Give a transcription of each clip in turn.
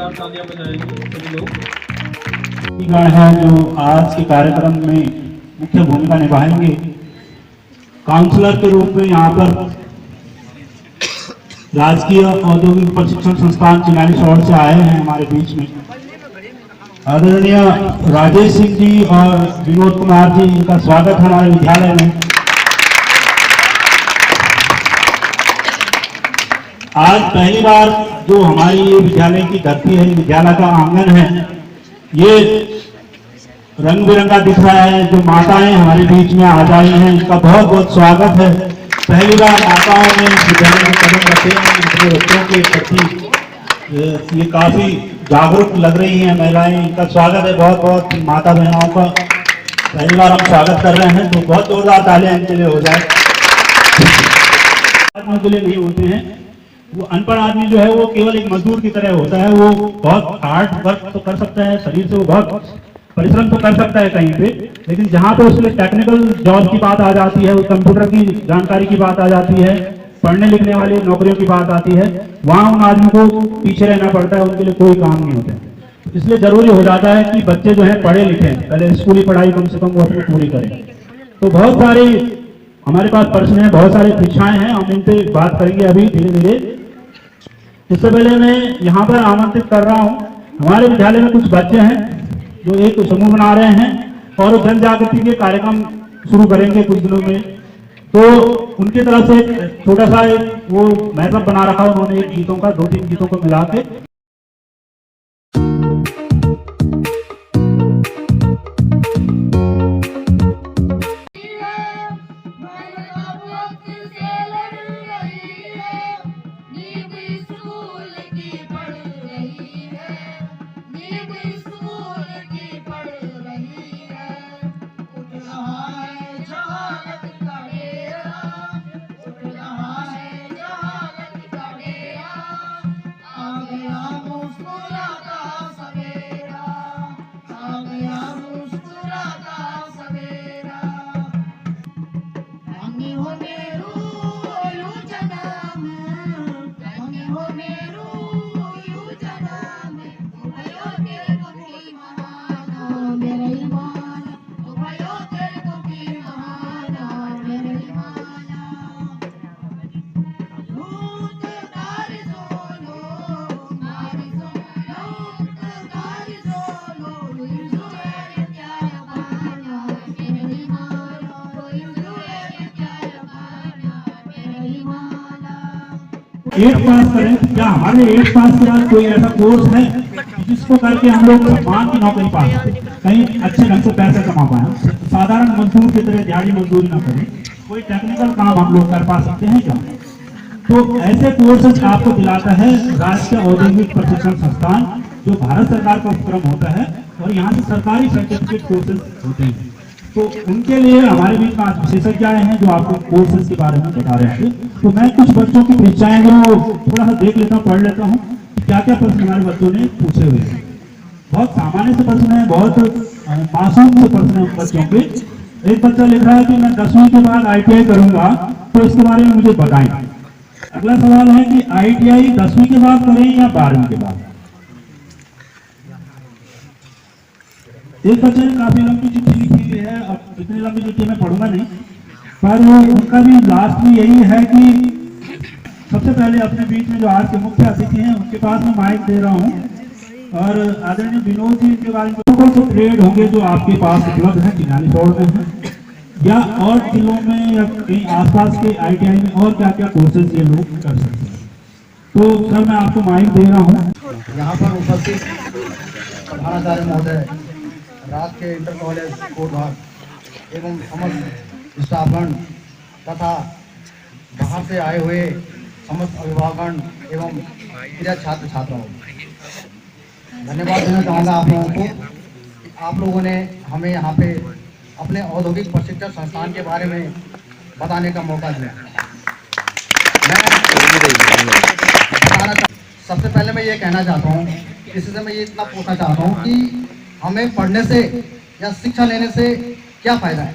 जोरदार तालियां बजाएंगे सभी लोग। गण है जो आज के कार्यक्रम में मुख्य भूमिका निभाएंगे। काउंसलर के रूप में यहाँ पर राजकीय औद्योगिक प्रशिक्षण संस्थान चिनाली शहर से आए हैं हमारे बीच में आदरणीय राजेश सिंह जी और विनोद कुमार जी, इनका स्वागत है हमारे विद्यालय में। आज पहली बार जो हमारी ये विद्यालय की धरती है, विद्यालय का आंगन है, ये रंग बिरंगा दिख रहा है। जो माताएं हमारे बीच में आ जाई हैं, इनका बहुत बहुत स्वागत है। पहली बार माताओं ने विद्यालय में कदम रखे हैं। अपने बच्चों के प्रति ये काफी जागरूक लग रही हैं महिलाएं, इनका स्वागत है। बहुत बहुत माता बहनों का पहली बार हम स्वागत कर रहे हैं, तो बहुत जोरदार तालियां इनके लिए हो जाए। आदमियों के लिए नहीं होते हैं, वो अनपढ़ आदमी जो है वो केवल एक मजदूर की तरह होता है। वो बहुत हार्ड वर्क तो कर सकता है, शरीर से वो बहुत परिश्रम तो कर सकता है कहीं पे, लेकिन जहाँ पे उसके टेक्निकल जॉब की बात आ जाती है, कंप्यूटर की जानकारी की बात आ जाती है, पढ़ने लिखने वाली नौकरियों की बात आती है, वहाँ उन आदमियों को पीछे रहना पड़ता है, उनके लिए कोई काम नहीं होता। इसलिए जरूरी हो जाता है कि बच्चे जो है पढ़े लिखें, पहले स्कूली पढ़ाई कम से कम वो अपनी पूरी करें। तो बहुत सारी हमारे पास प्रश्न है, बहुत सारी परीक्षाएं हैं, हम इन पे बात करेंगे अभी धीरे धीरे। इससे पहले मैं यहाँ पर आमंत्रित कर रहा हूँ, हमारे विद्यालय में कुछ बच्चे हैं जो एक समूह बना रहे हैं और जन जागृति के कार्यक्रम शुरू करेंगे कुछ दिनों में। तो उनकी तरफ से छोटा सा एक वो मैसअप बना रखा उन्होंने, एक गीतों का 2-3 गीतों को मिला के। एट पास करें, क्या हमारे 8 पास के बाद कोई ऐसा कोर्स है जिसको करके हम लोग सम्मान की नौकरी पा सकते, कहीं अच्छे ढंग से पैसे कमा पाए, साधारण मजदूर की तरह दिहाड़ी मजदूरी ना करें, कोई टेक्निकल काम हम लोग कर पा सकते हैं क्या? तो ऐसे कोर्सेज आपको दिलाता है राष्ट्रीय औद्योगिक प्रशिक्षण संस्थान, जो भारत सरकार का उपक्रम होता है, और यहाँ से सरकारी सर्टिफिकेट कोर्सेज होते हैं। तो उनके लिए हमारे बीच में आज विशेषज्ञ आए हैं जो आपको कोर्सेज के बारे में बता रहे हैं। तो मैं कुछ बच्चों की परीक्षाएं जो थोड़ा सा देख लेता हूँ, पढ़ लेता हूँ क्या क्या प्रश्न हमारे बच्चों ने पूछे हुए हैं। बहुत सामान्य से प्रश्न है, बहुत मासूम से प्रश्न है बच्चों के। एक बच्चा लिख रहा है कि मैं 10वीं के बाद ITI करूंगा, तो इसके बारे में मुझे बताएं। अगला सवाल है कि ITI 10वीं के बाद करें या 12वीं के बाद। एक बच्चे ने काफी लंबी चिट्ठी लिखी हुई है, अब इतनी लंबी चिट्ठी मैं पढ़ूंगा नहीं, पर उनका भी लास्ट में यही है कि सबसे पहले अपने बीच में जो आज के मुख्य अतिथि हैं उनके पास मैं माइक दे रहा हूं, और आदरणीय विनोद जी के बारे में कौन से ट्रेड होंगे जो आपके पास उपलब्ध है, चिनाली शहर में है या और जिलों में या कहीं आसपास के ITI में, और क्या क्या कोर्सेज ये लोग कर सकते हैं। तो सर मैं आपको माइक दे रहा हूँ। यहाँ पर उपस्थित प्रधानाचार्य महोदय, राज के इंटर कॉलेज कोटभाग एवं समस्त स्टाफगण तथा बाहर से आए हुए समस्त अभिभावकगण एवं प्रिय छात्र छात्राओं, धन्यवाद देना चाहूँगा आप लोगों को। आप लोगों ने हमें यहाँ पे अपने औद्योगिक प्रशिक्षण संस्थान के बारे में बताने का मौका दिया। सबसे पहले मैं ये कहना चाहता हूँ, इससे मैं ये इतना पूछना चाहता हूँ कि हमें पढ़ने से या शिक्षा लेने से क्या फायदा है?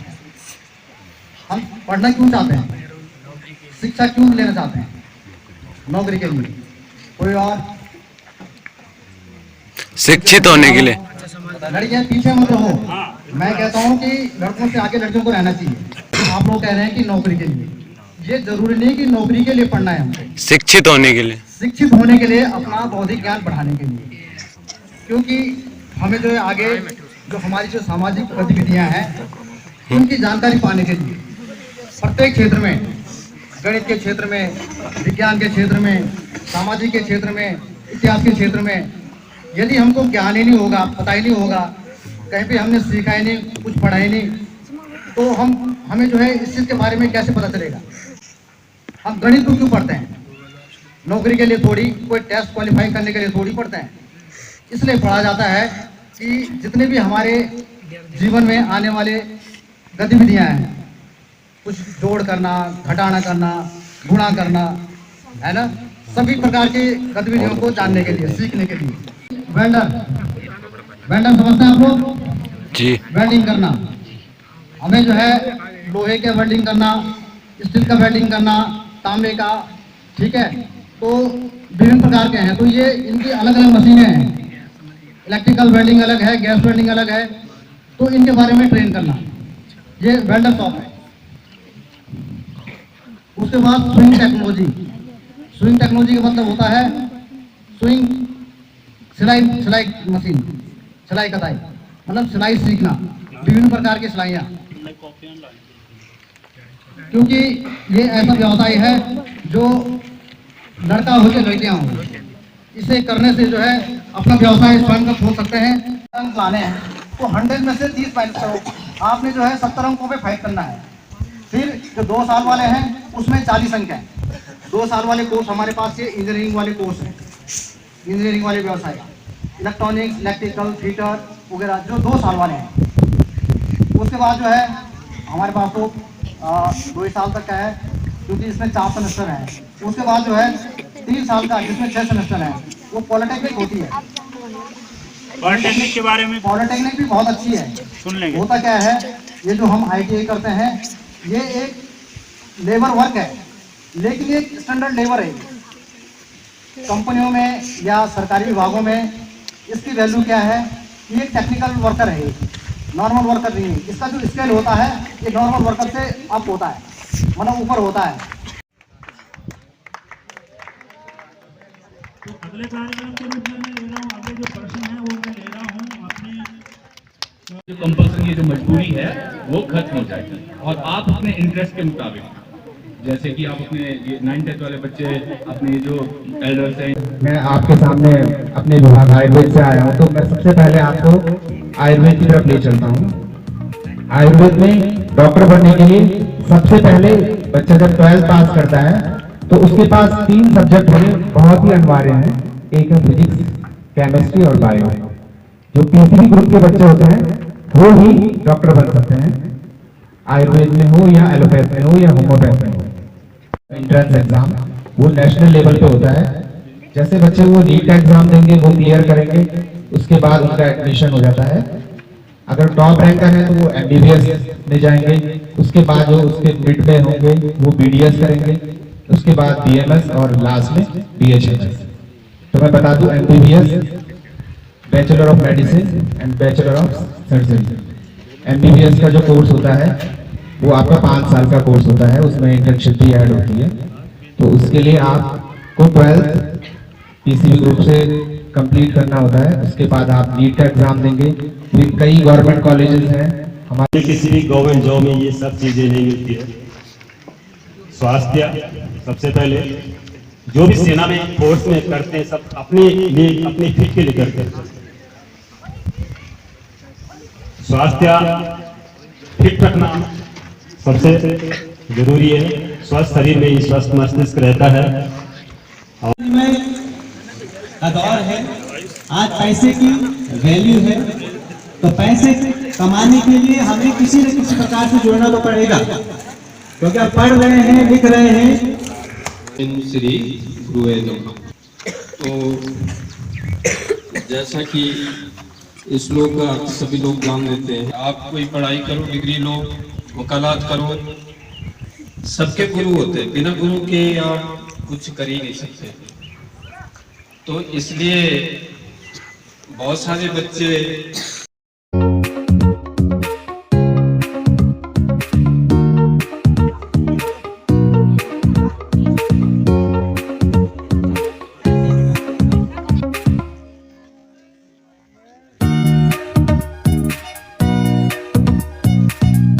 हम पढ़ना क्यों चाहते हैं, शिक्षा क्यों लेना चाहते हैं? नौकरी के लिए, कोई और? शिक्षित होने के लिए। लड़कियां पीछे मत रहो। मैं कहता हूँ कि लड़कों से आगे लड़कियों को रहना चाहिए। आप लोग कह रहे हैं कि नौकरी के लिए, ये जरूरी नहीं कि नौकरी के लिए पढ़ना है हमको, शिक्षित होने के लिए, शिक्षित होने के लिए, अपना बौद्धिक ज्ञान बढ़ाने के लिए। क्योंकि हमें जो है आगे जो हमारी जो सामाजिक गतिविधियां हैं उनकी जानकारी पाने के लिए प्रत्येक क्षेत्र में, गणित के क्षेत्र में, विज्ञान के क्षेत्र में, सामाजिक के क्षेत्र में, इतिहास के क्षेत्र में, यदि हमको ज्ञान ही नहीं होगा, पता ही नहीं होगा, कहीं पे हमने सीखा ही नहीं, कुछ पढ़ा ही नहीं, तो हमें जो है इस चीज़ के बारे में कैसे पता चलेगा। हम गणित को क्यों पढ़ते हैं? नौकरी के लिए थोड़ी, कोई टेस्ट क्वालिफाई करने के लिए थोड़ी पढ़ते हैं। इसलिए पढ़ा जाता है कि जितने भी हमारे जीवन में आने वाले गतिविधियां हैं, कुछ जोड़ करना, घटाना करना, गुणा करना, है ना, सभी प्रकार की गतिविधियों को जानने के लिए, सीखने के लिए। वेल्डर समझते हैं आप लोग? जी। वेल्डिंग करना, हमें जो है लोहे के वेल्डिंग करना, स्टील का वेल्डिंग करना, तांबे का, ठीक है, तो विभिन्न प्रकार के हैं। तो ये इनकी अलग अलग मशीनें हैं, इलेक्ट्रिकल वेल्डिंग अलग है, गैस वेल्डिंग अलग है, तो इनके बारे में ट्रेन करना, ये वेल्डर शॉप है। उसके बाद स्विंग टेक्नोलॉजी। स्विंग टेक्नोलॉजी का मतलब होता है स्विंग, सिलाई मशीन, सिलाई कढ़ाई, मतलब सिलाई सीखना, विभिन्न प्रकार की सिलाइयाँ। क्योंकि ये ऐसा व्यवसाय है जो लड़का हो के लड़कियाँ हो, इसे करने से जो है अपना व्यवसाय स्वयं का खोल सकते हैं। अंक लाने हैं तो 100 में से 30 पॉइंट आपने जो है 70 अंकों पे फाइट करना है। फिर जो 2 साल वाले हैं उसमें 40 अंक हैं। 2 साल वाले कोर्स हमारे पास ये इंजीनियरिंग वाले कोर्स हैं, इंजीनियरिंग वाले व्यवसाय, इलेक्ट्रॉनिक्स, इलेक्ट्रिकल, फिटर वगैरह जो 2 साल वाले हैं। उसके बाद जो है हमारे पास तो 2 साल तक का है, क्योंकि इसमें 4 सेमेस्टर है। उसके बाद जो है 3 साल का, जिसमें 6 सेमेस्टर है, वो पॉलिटेक्निक होती है। पॉलिटेक्निक के बारे में, पॉलिटेक्निक भी बहुत अच्छी है, सुन लेंगे। होता क्या है, ये जो हम ITI करते हैं ये एक लेबर वर्क है, लेकिन एक स्टैंडर्ड लेबर है। कंपनियों में या सरकारी विभागों में इसकी वैल्यू क्या है, ये टेक्निकल वर्कर है, नॉर्मल वर्कर नहीं है। इसका जो स्केल होता है ये नॉर्मल वर्कर से अप होता है, मतलब ऊपर होता है। तो अगले कार्यक्रम के रूप में मैं ले रहा हूँ, अगले जो प्रश्न है वो मैं ले रहा हूँ अपने जो कंपल्सरी जो मजबूरी है वो खत्म हो जाएगी, और आप अपने इंटरेस्ट के मुताबिक, जैसे कि आप अपने ये 9th वाले बच्चे, अपने जो एल्डर्स हैं। मैं आपके सामने अपने विभाग आयुर्वेद से आया हूँ, तो मैं सबसे पहले आपको आयुर्वेद की तरफ ले चलता हूँ। आयुर्वेद में डॉक्टर बनने के लिए सबसे पहले बच्चा जब 12th पास करता है तो उसके पास 3 सब्जेक्ट होने बहुत ही अनिवार्य हैं। एक है फिजिक्स, केमिस्ट्री और बायो। जो PCB ग्रुप के बच्चे होते हैं वो ही डॉक्टर बन सकते हैं, आयुर्वेद में हो या एलोपैथ में हो या होम्योपैथ में हो। एंट्रेंस एग्जाम वो नेशनल लेवल पे होता है। जैसे बच्चे वो नीट का एग्जाम देंगे, वो क्लियर करेंगे, उसके बाद उनका एडमिशन हो जाता है। अगर टॉप रैंकर है तो वो MBBS में जाएंगे, उसके बाद जो उसके मिड में होंगे वो BDS करेंगे, उसके बाद BMS और लास्ट में BHMS। तो मैं बता दूं, MBBS bachelor of medicine and bachelor of surgery. MBBS का जो कोर्स होता है वो आपका 5 साल का कोर्स होता है, उसमें इंटर्नशिप भी ऐड होती है। तो उसके लिए आपको 12th PCB ग्रुप से कंप्लीट करना होता है। उसके बाद आप नीट का एग्जाम देंगे। फिर कई गवर्नमेंट कॉलेजेस हैं हमारे, किसी भी गवर्नमेंट जॉब में ये सब चीजें नहीं मिलती है। स्वास्थ्य सबसे पहले, जो भी सेना में फोर्स में करते हैं सब अपने लिए, अपने फिट के लिए करते हैं। स्वास्थ्य फिट रखना सबसे जरूरी है। स्वस्थ शरीर में ही स्वस्थ मस्तिष्क रहता है। का दौर है, आज पैसे की वैल्यू है, तो पैसे कमाने के लिए हमें किसी न किसी प्रकार से जुड़ना तो पड़ेगा, क्योंकि आप पढ़ रहे हैं, लिख रहे हैं। श्री गुरुवेदम। तो जैसा कि इस लोग का सभी लोग जान लेते हैं, आप कोई पढ़ाई करो, डिग्री लो, वकालत करो, सबके गुरु होते हैं, बिना गुरु के आप कुछ कर ही नहीं सकते। तो इसलिए बहुत सारे बच्चे